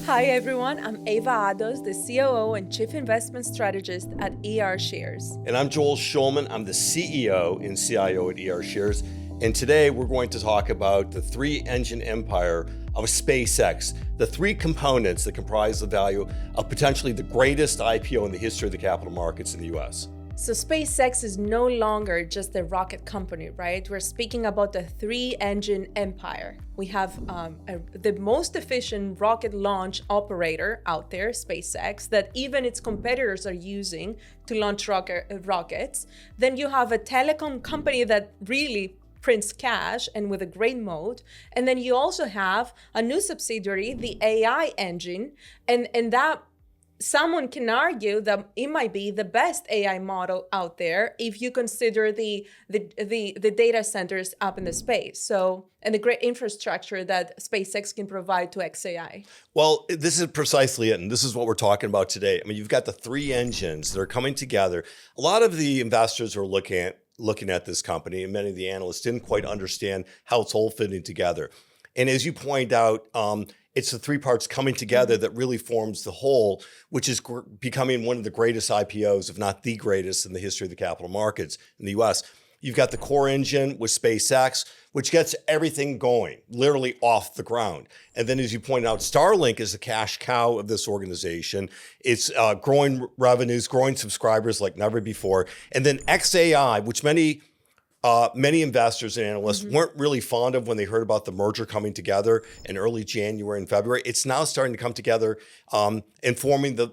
Hi everyone, I'm Eva Ados, the COO and Chief Investment Strategist at ER Shares. And I'm Joel Shulman. I'm the CEO and CIO at ER Shares. And today we're going to talk about the three-engine empire of SpaceX, the three components that comprise the value of potentially the greatest IPO in the history of the capital markets in the US. So SpaceX is no longer just a rocket company, right? We're speaking about the three-engine empire. We have the most efficient rocket launch operator out there, SpaceX, that even its competitors are using to launch rockets. Then you have a telecom company that really prints cash and with a great moat. And then you also have a new subsidiary, the AI engine, and that someone can argue that it might be the best AI model out there if you consider the data centers up in the space. So, and the great infrastructure that SpaceX can provide to XAI. Well, this is precisely it, and this is what we're talking about today. I mean, you've got the three engines that are coming together. A lot of the investors are looking at this company, and many of the analysts didn't quite understand how it's all fitting together. And as you point out, it's the three parts coming together that really forms the whole, which is becoming one of the greatest IPOs, if not the greatest in the history of the capital markets in the US. You've got the core engine with SpaceX, which gets everything going, literally off the ground. And then as you point out, Starlink is the cash cow of this organization. It's growing revenues, growing subscribers like never before. And then XAI, which many investors and analysts weren't really fond of when they heard about the merger coming together in early January and February. It's now starting to come together and forming the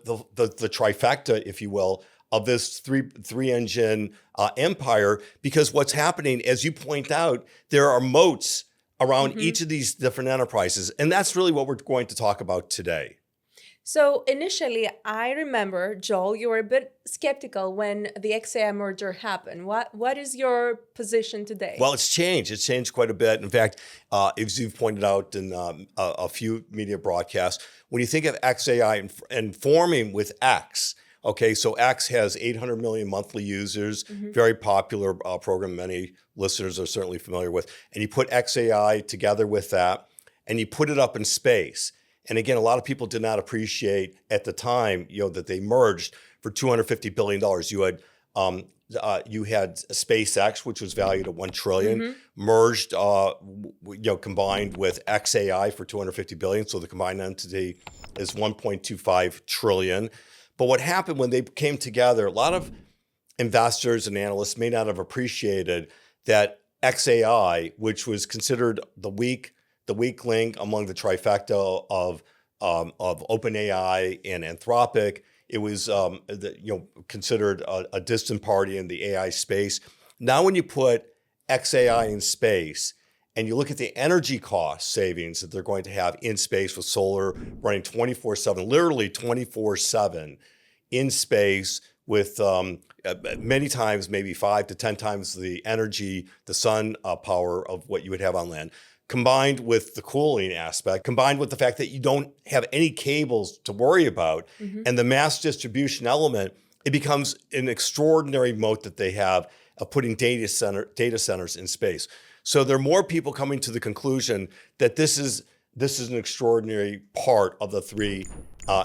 trifecta, if you will, of this three engine empire. Because what's happening, as you point out, there are moats around each of these different enterprises, and that's really what we're going to talk about today. So initially, I remember, Joel, you were a bit skeptical when the XAI merger happened. What is your position today? Well, it's changed. It's changed quite a bit. In fact, as you've pointed out in a few media broadcasts, when you think of XAI and forming with X, okay, so X has 800 million monthly users, very popular program many listeners are certainly familiar with. And you put XAI together with that, and you put it up in space. And again, a lot of people did not appreciate at the time, that they merged for $250 billion. You had SpaceX, which was valued at $1 trillion, merged, combined with XAI for $250 billion. So the combined entity is $1.25 trillion. But what happened when they came together, a lot of investors and analysts may not have appreciated that XAI, which was considered the weak link among the trifecta of OpenAI and Anthropic. It was considered a distant party in the AI space. Now, when you put XAI in space and you look at the energy cost savings that they're going to have in space with solar running 24/7, literally 24/7 in space with many times, maybe 5 to 10 times the energy, the sun power of what you would have on land, combined with the cooling aspect, combined with the fact that you don't have any cables to worry about, and the mass distribution element, it becomes an extraordinary moat that they have of putting data centers in space. So there are more people coming to the conclusion that this is an extraordinary part of the three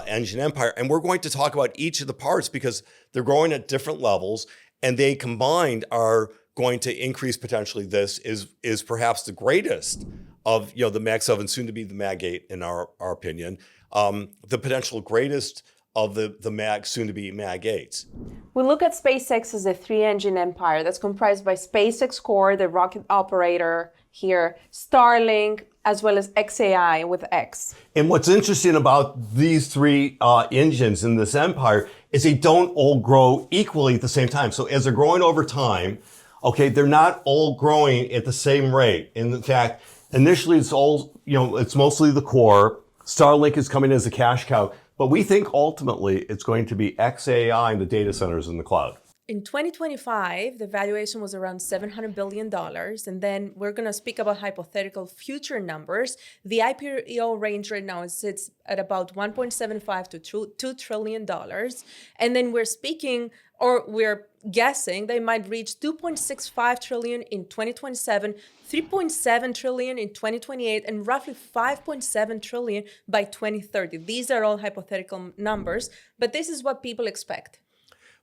engine empire. And we're going to talk about each of the parts because they're growing at different levels, and they combined are going to increase potentially. This is perhaps the greatest of the Max 7, soon to be the Mag 8 in our opinion, the potential greatest of the Mag, soon to be Mag 8s. We look at SpaceX as a three-engine empire that's comprised by SpaceX Core, the rocket operator here, Starlink, as well as XAI with X. And what's interesting about these three engines in this empire is they don't all grow equally at the same time. So as they're growing over time, okay, they're not all growing at the same rate. In fact, initially it's it's mostly the core. Starlink is coming as a cash cow, but we think ultimately it's going to be XAI and the data centers in the cloud. In 2025, the valuation was around $700 billion. And then we're going to speak about hypothetical future numbers. The IPO range right now sits at about $1.75 to $2 trillion. And then we're speaking or we're guessing they might reach 2.65 trillion in 2027, 3.7 trillion in 2028, and roughly 5.7 trillion by 2030. These are all hypothetical numbers, but this is what people expect.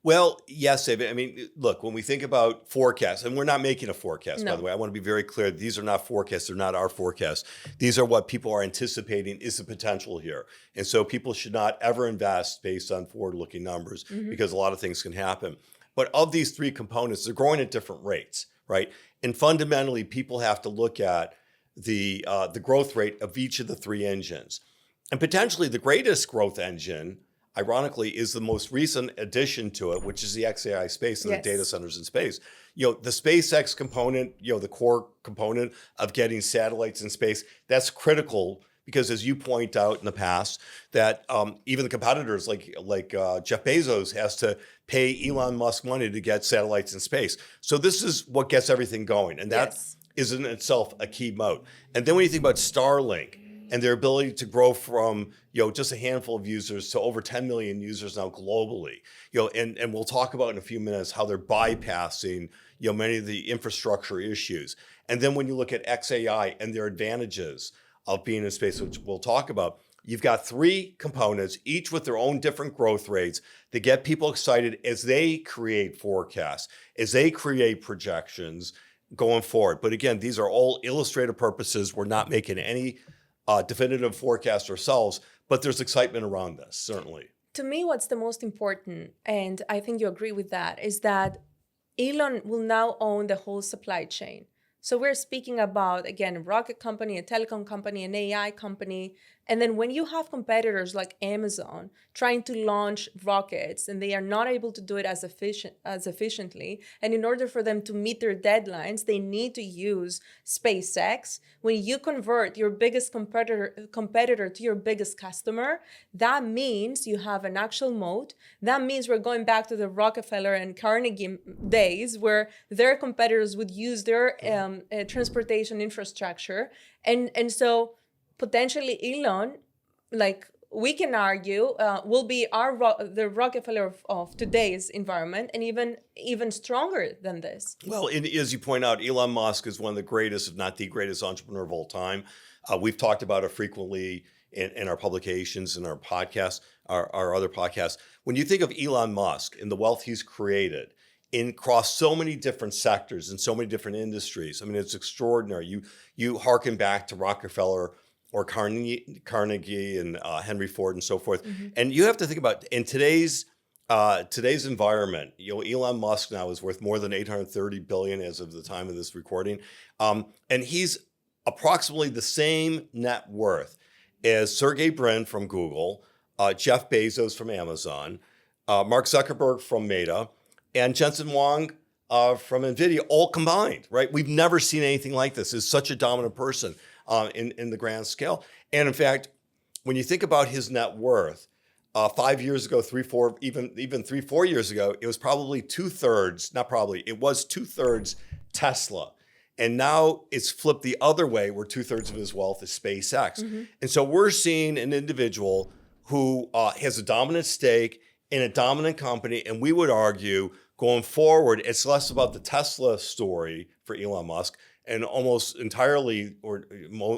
Well, yes, David. I mean, look, when we think about forecasts, and we're not making a forecast, by the way, I want to be very clear. These are not forecasts. They're not our forecasts. These are what people are anticipating is the potential here. And so people should not ever invest based on forward-looking numbers because a lot of things can happen. But of these three components, they're growing at different rates, right? And fundamentally, people have to look at the growth rate of each of the three engines. And potentially the greatest growth engine, ironically, is the most recent addition to it, which is the XAI space and the data centers in space. You know, the SpaceX component, you know, the core component of getting satellites in space, that's critical because, as you point out in the past, that even the competitors like Jeff Bezos has to pay Elon Musk money to get satellites in space. So this is what gets everything going, and that is in itself a key moat. And then when you think about Starlink and their ability to grow from, you know, just a handful of users to over 10 million users now globally, you know, and we'll talk about in a few minutes how they're bypassing, you know, many of the infrastructure issues. And then when you look at XAI and their advantages of being in space, which we'll talk about, you've got three components, each with their own different growth rates that get people excited as they create forecasts, as they create projections going forward. But again, these are all illustrative purposes. We're not making any definitive forecast ourselves, but there's excitement around this, certainly. To me, what's the most important, and I think you agree with that, is that Elon will now own the whole supply chain. So we're speaking about, again, a rocket company, a telecom company, an AI company. And then when you have competitors like Amazon trying to launch rockets and they are not able to do it as efficiently, and in order for them to meet their deadlines, they need to use SpaceX. When you convert your biggest competitor to your biggest customer, that means you have an actual moat. That means we're going back to the Rockefeller and Carnegie days where their competitors would use their transportation infrastructure. And so potentially Elon, like we can argue, will be the Rockefeller of today's environment, and even stronger than this. Well, as you point out, Elon Musk is one of the greatest, if not the greatest entrepreneur of all time. We've talked about it frequently in our publications and our podcasts, our other podcasts. When you think of Elon Musk and the wealth he's created across so many different sectors and so many different industries, I mean, it's extraordinary. You hearken back to Rockefeller or Carnegie and Henry Ford and so forth. And you have to think about, in today's environment, you know, Elon Musk now is worth more than $830 billion as of the time of this recording. And he's approximately the same net worth as Sergey Brin from Google, Jeff Bezos from Amazon, Mark Zuckerberg from Meta, and Jensen Huang from NVIDIA, all combined, right? We've never seen anything like this. He's such a dominant person in the grand scale. And in fact, when you think about his net worth, 5 years ago, 4 years ago, it was probably it was two-thirds Tesla. And now it's flipped the other way, where 2/3 of his wealth is SpaceX. And so we're seeing an individual who has a dominant stake in a dominant company. And we would argue going forward, it's less about the Tesla story for Elon Musk and almost entirely or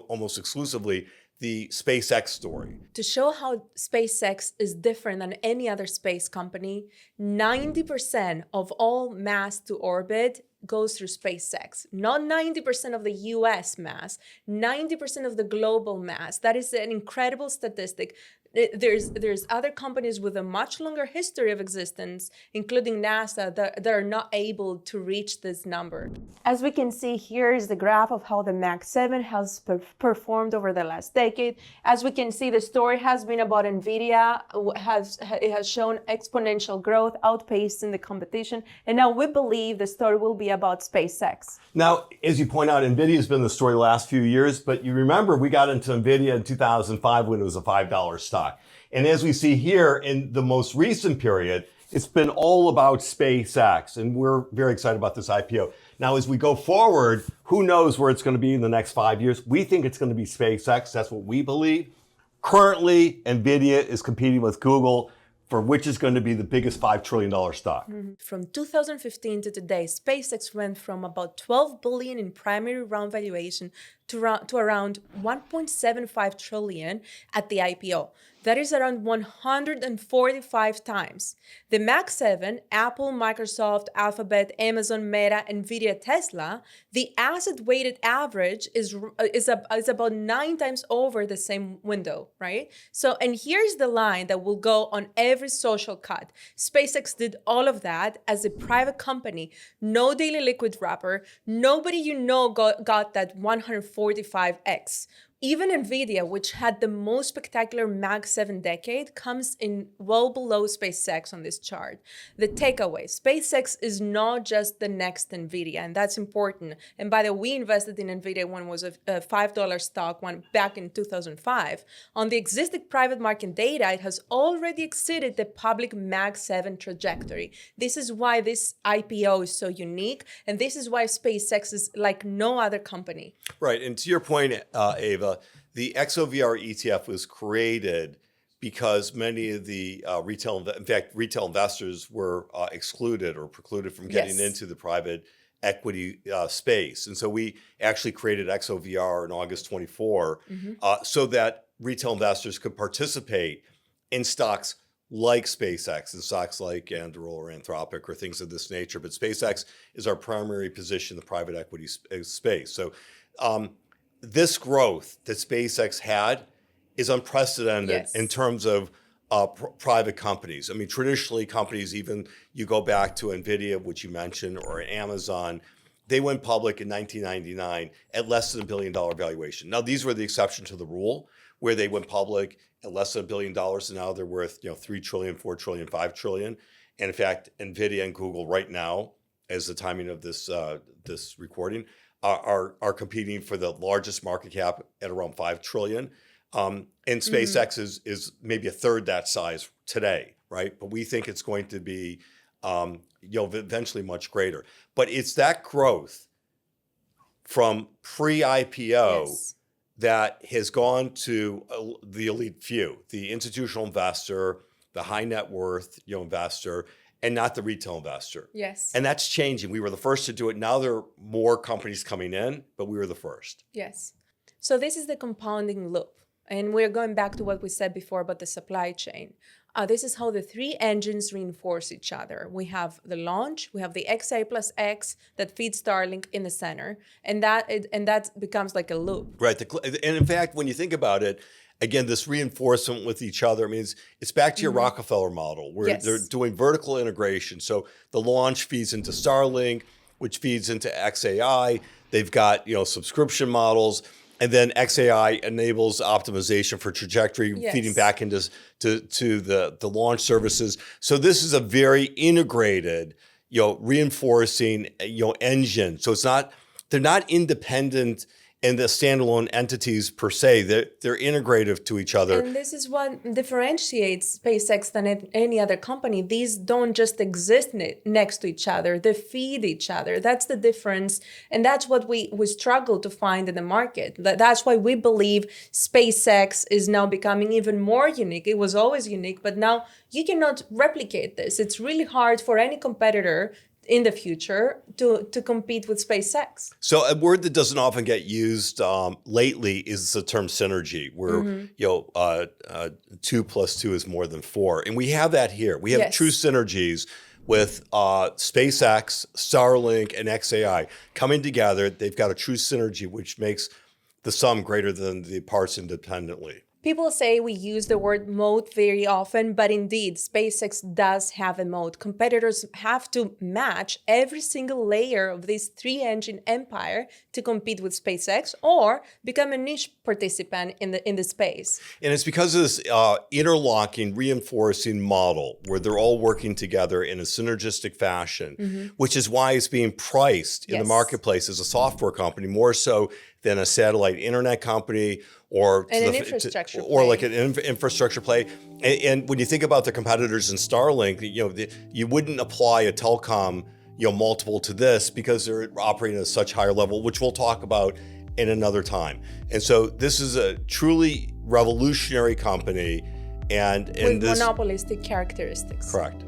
almost exclusively the SpaceX story. To show how SpaceX is different than any other space company, 90% of all mass to orbit goes through SpaceX. Not 90% of the US mass, 90% of the global mass. That is an incredible statistic. There's other companies with a much longer history of existence, including NASA, that are not able to reach this number. As we can see, here is the graph of how the Max 7 has performed over the last decade. As we can see, the story has been about NVIDIA. It has shown exponential growth, outpacing the competition. And now we believe the story will be about SpaceX. Now, as you point out, NVIDIA has been the story the last few years, but you remember we got into NVIDIA in 2005 when it was a $5 stock. And as we see here in the most recent period, it's been all about SpaceX, and we're very excited about this IPO. Now, as we go forward, who knows where it's going to be in the next 5 years? We think it's going to be SpaceX. That's what we believe. Currently, NVIDIA is competing with Google for which is going to be the biggest $5 trillion stock. From 2015 to today, SpaceX went from about 12 billion in primary round valuation to around 1.75 trillion at the IPO. That is around 145 times. The Mag 7, Apple, Microsoft, Alphabet, Amazon, Meta, Nvidia, Tesla, the asset-weighted average is about 9 times over the same window, right? So, and here's the line that will go on every social cut. SpaceX did all of that as a private company, no daily liquid wrapper. Nobody you know got that 145x. Even Nvidia, which had the most spectacular Mag 7 decade, comes in well below SpaceX on this chart. The takeaway, SpaceX is not just the next Nvidia, and that's important. And by the way, we invested in Nvidia when it was a $5 stock back in 2005. On the existing private market data, it has already exceeded the public Mag 7 trajectory. This is why this IPO is so unique, and this is why SpaceX is like no other company. Right, and to your point, Ava, the XOVR ETF was created because many of the retail investors were excluded or precluded from getting into the private equity space. And so we actually created XOVR in August 24 so that retail investors could participate in stocks like SpaceX and stocks like Anduril or Anthropic or things of this nature. But SpaceX is our primary position in the private equity space. So this growth that SpaceX had is unprecedented in terms of private companies. I mean, traditionally companies, even you go back to NVIDIA, which you mentioned, or Amazon, they went public in 1999 at less than $1 billion valuation. Now, these were the exception to the rule, where they went public at less than $1 billion, and now they're worth 3 trillion, 4 trillion, 5 trillion. And in fact, NVIDIA and Google right now, as the timing of this this recording, are competing for the largest market cap at around 5 trillion. And SpaceX is maybe a third that size today, right? But we think it's going to be eventually much greater. But it's that growth from pre-IPO that has gone to the elite few, the institutional investor, the high net worth investor, and not the retail investor. Yes. And that's changing. We were the first to do it. Now there are more companies coming in, but we were the first. Yes. So this is the compounding loop. And we're going back to what we said before about the supply chain. This is how the three engines reinforce each other. We have the launch, we have the XA plus X that feeds Starlink in the center, and that becomes like a loop. Right. And in fact, when you think about it, again, this reinforcement with each other, I mean, it's back to your Rockefeller model, where they're doing vertical integration. So the launch feeds into Starlink, which feeds into XAI. They've got subscription models. And then XAI enables optimization for trajectory, feeding back into the launch services. So this is a very integrated, reinforcing, engine. So they're not independent and the standalone entities per se. They're integrative to each other. And this is what differentiates SpaceX than any other company. These don't just exist next to each other. They feed each other. That's the difference. And that's what we struggle to find in the market. That's why we believe SpaceX is now becoming even more unique. It was always unique, but now you cannot replicate this. It's really hard for any competitor in the future to compete with SpaceX. So a word that doesn't often get used lately is the term synergy, where 2 plus 2 is more than 4, and we have that here. We have true synergies with SpaceX, Starlink, and XAI coming together. They've got a true synergy, which makes the sum greater than the parts independently. People say we use the word moat very often, but indeed, SpaceX does have a moat. Competitors have to match every single layer of this three-engine empire to compete with SpaceX or become a niche participant in the space. And it's because of this interlocking, reinforcing model where they're all working together in a synergistic fashion, which is why it's being priced in the marketplace as a software company more so than a satellite internet company or like an infrastructure play. And when you think about the competitors in Starlink, you wouldn't apply a telecom multiple to this because they're operating at such higher level, which we'll talk about in another time. And so this is a truly revolutionary company, And with this monopolistic characteristics. correct.